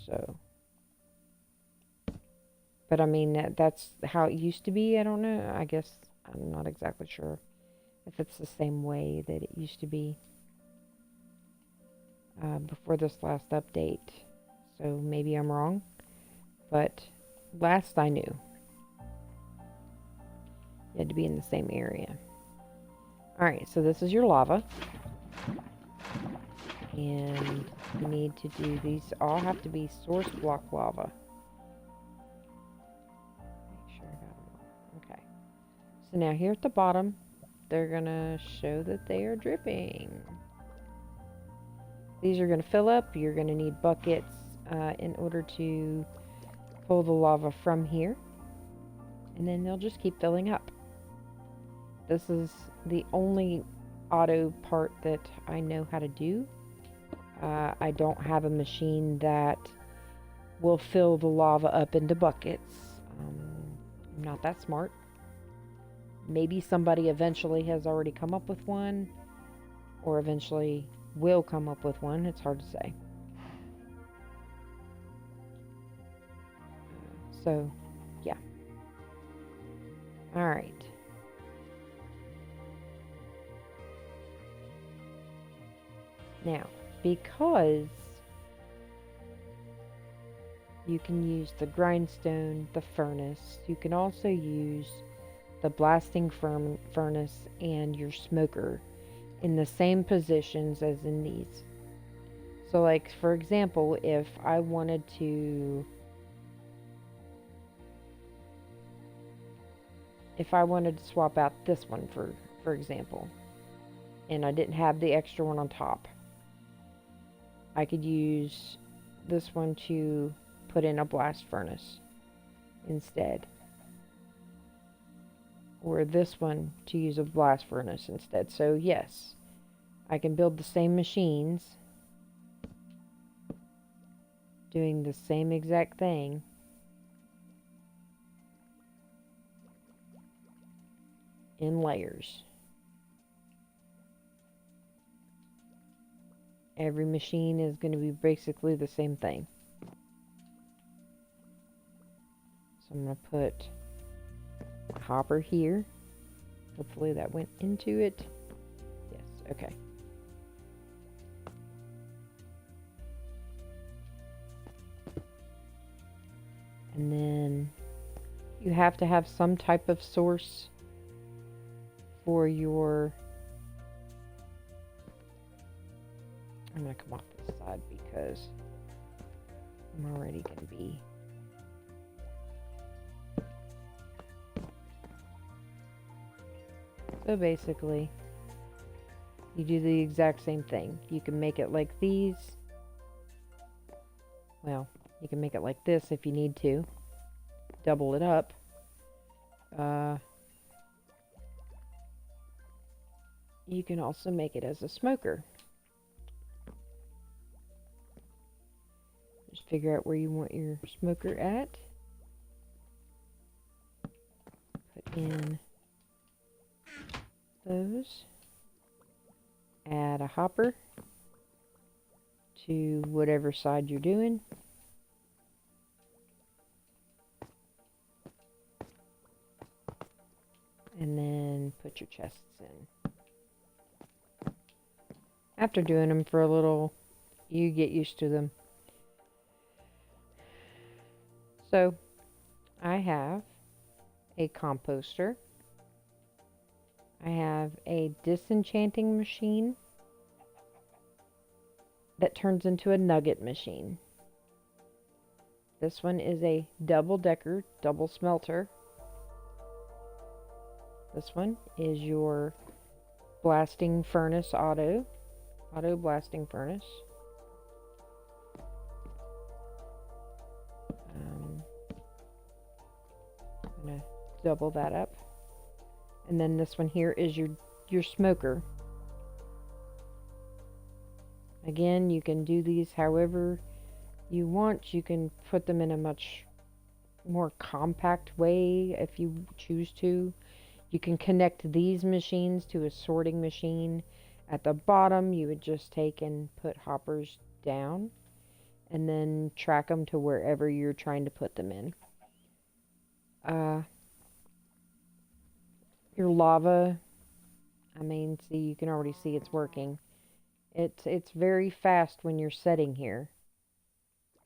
So, but I mean, that's how it used to be. I don't know. I guess I'm not exactly sure if it's the same way that it used to be before this last update. So maybe I'm wrong. But last I knew, you had to be in the same area. Alright, so this is your lava. And you need to do these, all have to be source block lava. Make sure I got them all. Okay. So now here at the bottom, they're gonna show that they are dripping. These are gonna fill up. You're gonna need buckets in order to pull the lava from here. And then they'll just keep filling up. This is the only auto part that I know how to do. I don't have a machine that will fill the lava up into buckets. I'm not that smart. Maybe somebody eventually has already come up with one, or eventually will come up with one. It's hard to say. So, yeah. Alright. Now, because you can use the grindstone, the furnace, you can also use the blasting furnace and your smoker in the same positions as in these. So like, for example, if I wanted to swap out this one for example, and I didn't have the extra one on top, I could use this one to put in a blast furnace instead. Or this one to use a blast furnace instead. So yes, I can build the same machines doing the same exact thing in layers. Every machine is going to be basically the same thing. So I'm going to put a hopper here. Hopefully that went into it. Yes, okay. And then you have to have some type of source for your... I'm going to come off this side because I'm already going to be... So basically, you do the exact same thing. You can make it like these. Well, you can make it like this if you need to. Double it up. You can also make it as a smoker. Just figure out where you want your smoker at. Put in those. Add a hopper to whatever side you're doing. And then put your chests in. After doing them for a little, you get used to them. So, I have a composter. I have a disenchanting machine that turns into a nugget machine. This one is a double-decker, double smelter. This one is your blasting furnace auto blasting furnace. I'm going to double that up. And then this one here is your smoker. Again, you can do these however you want. You can put them in a much more compact way if you choose to. You can connect these machines to a sorting machine. At the bottom, you would just take and put hoppers down. and then track them to wherever you're trying to put them in. Your lava, I mean, see, you can already see it's working. It's very fast when you're setting here.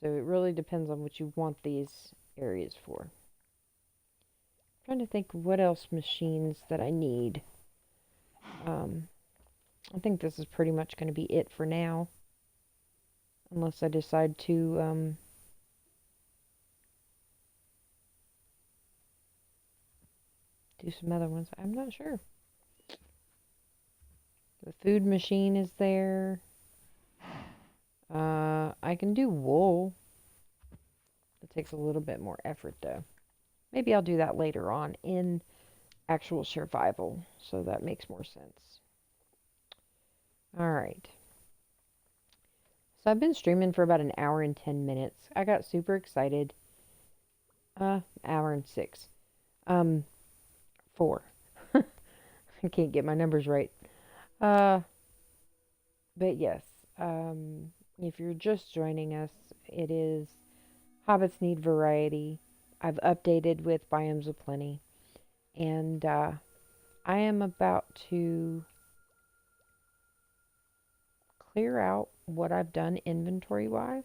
So it really depends on what you want these areas for. I'm trying to think what else machines that I need. I think this is pretty much going to be it for now. Unless I decide to do some other ones. I'm not sure. The food machine is there. I can do wool. It takes a little bit more effort though. Maybe I'll do that later on in actual survival, so that makes more sense. Alright. So I've been streaming for about an hour and 10 minutes. I got super excited. Hour and 6. 4. I can't get my numbers right. But yes, if you're just joining us, it is Hobbits Need Variety. I've updated with Biomes A Plenty. And I am about to clear out what I've done inventory-wise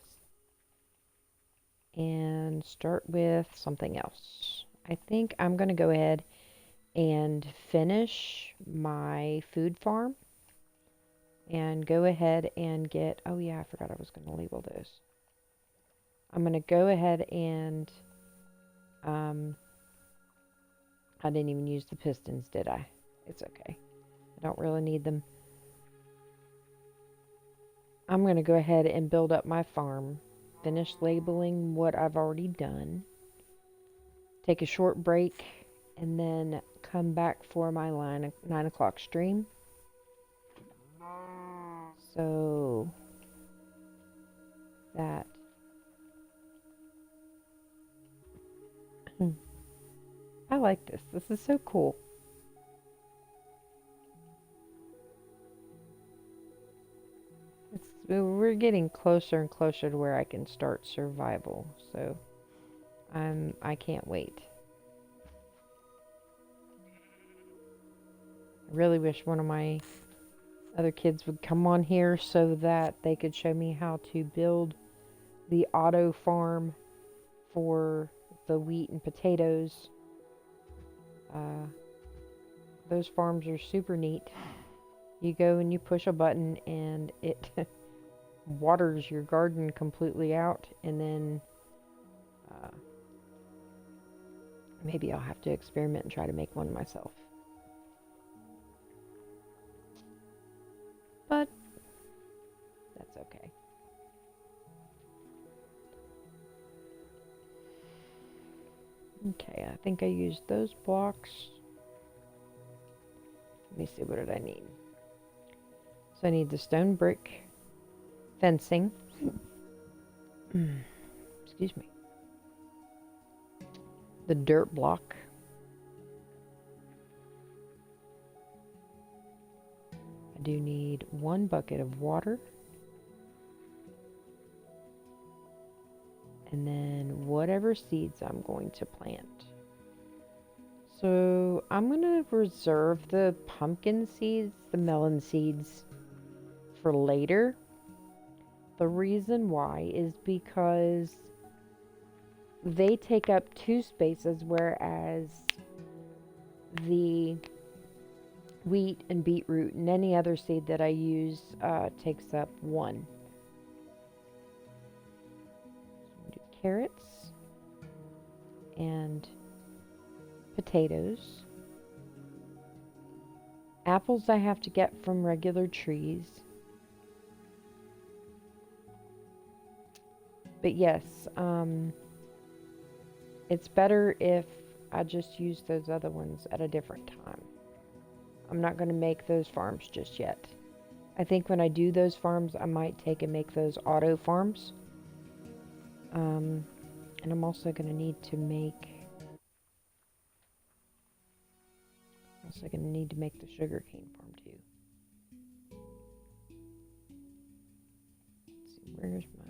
and start with something else. I think I'm going to go ahead and finish my food farm and go ahead and get, oh yeah, I forgot I was going to label those. I'm going to go ahead and, I didn't even use the pistons, did I? It's okay. I don't really need them. I'm going to go ahead and build up my farm, finish labeling what I've already done, take a short break, and then come back for my 9 o'clock stream. So that I like this. This is so cool. We're getting closer and closer to where I can start survival. So I can't wait. I really wish one of my other kids would come on here so that they could show me how to build the auto farm for the wheat and potatoes. Those farms are super neat. You go and you push a button and it waters your garden completely out, and then maybe I'll have to experiment and try to make one myself. But that's okay. Okay, I think I used those blocks. Let me see, what did I need? So I need the stone brick fencing. Excuse me. The dirt block. I do need 1 bucket of water. And then whatever seeds I'm going to plant. So I'm going to reserve the pumpkin seeds, the melon seeds, for later. The reason why is because they take up 2 spaces, whereas the wheat and beetroot and any other seed that I use takes up 1. Do carrots and potatoes. Apples I have to get from regular trees. But yes, it's better if I just use those other ones at a different time. I'm not going to make those farms just yet. I think when I do those farms, I might take and make those auto farms. And I'm also going to need to make the sugarcane farm too. Let's see, where's my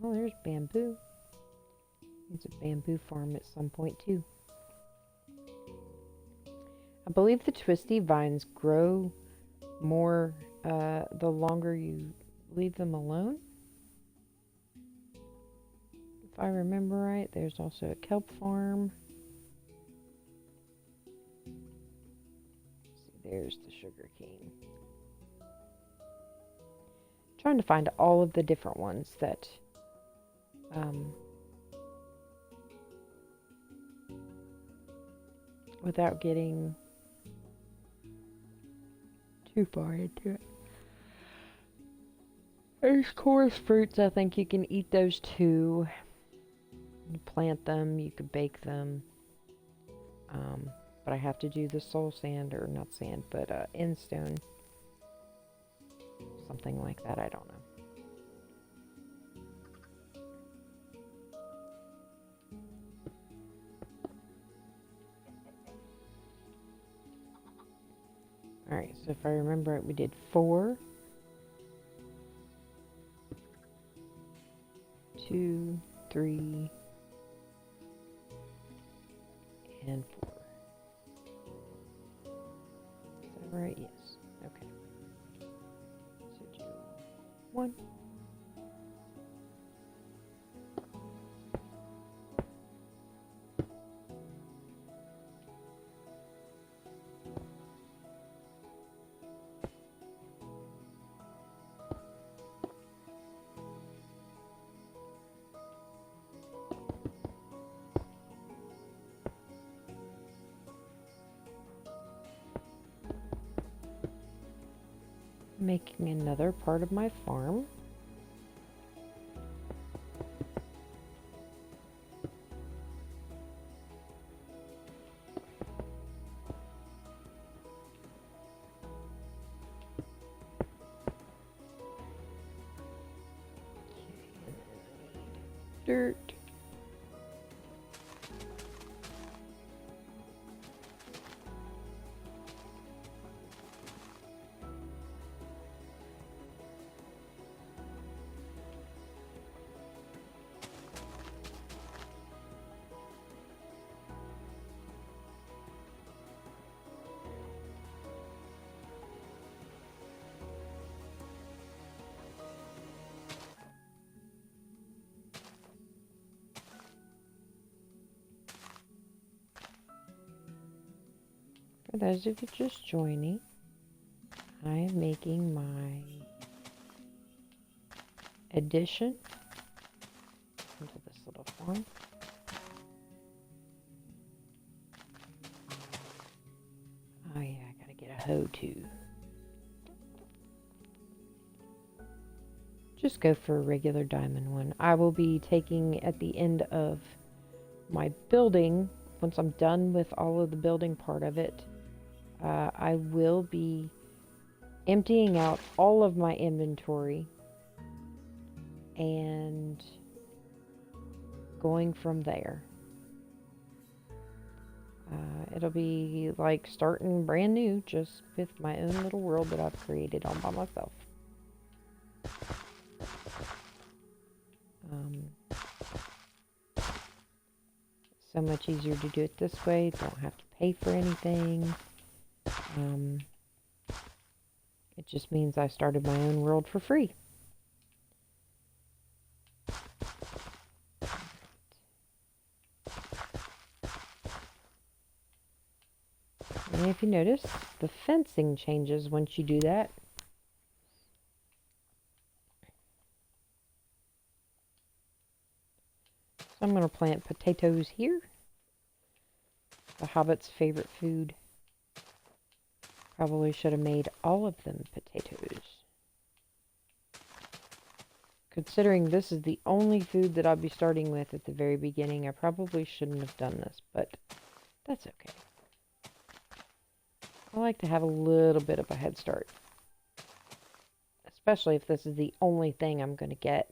Oh, there's bamboo. It's a bamboo farm at some point, too. I believe the twisty vines grow more the longer you leave them alone. If I remember right, there's also a kelp farm. See, there's the sugar cane. Trying to find all of the different ones that without getting too far into it. There's chorus fruits. I think you can eat those too. You plant them, you could bake them. But I have to do the soul sand, or not sand, but end stone. Something like that, I don't know. Alright, so if I remember it, we did 4, 2, 3, and 4. Is that right? Yes. Okay. So do 1. Making another part of my farm. Dirt. For those of you just joining, I am making my addition into this little farm. Oh yeah, I gotta get a hoe too. Just go for a regular diamond one. I will be taking at the end of my building, once I'm done with all of the building part of it, I will be emptying out all of my inventory and going from there. It'll be like starting brand new, just with my own little world that I've created all by myself. So much easier to do it this way. Don't have to pay for anything. It just means I started my own world for free. And if you notice, the fencing changes once you do that. So I'm going to plant potatoes here. The Hobbit's favorite food. Probably should have made all of them potatoes. Considering this is the only food that I'll be starting with at the very beginning, I probably shouldn't have done this, but that's okay. I like to have a little bit of a head start. Especially if this is the only thing I'm going to get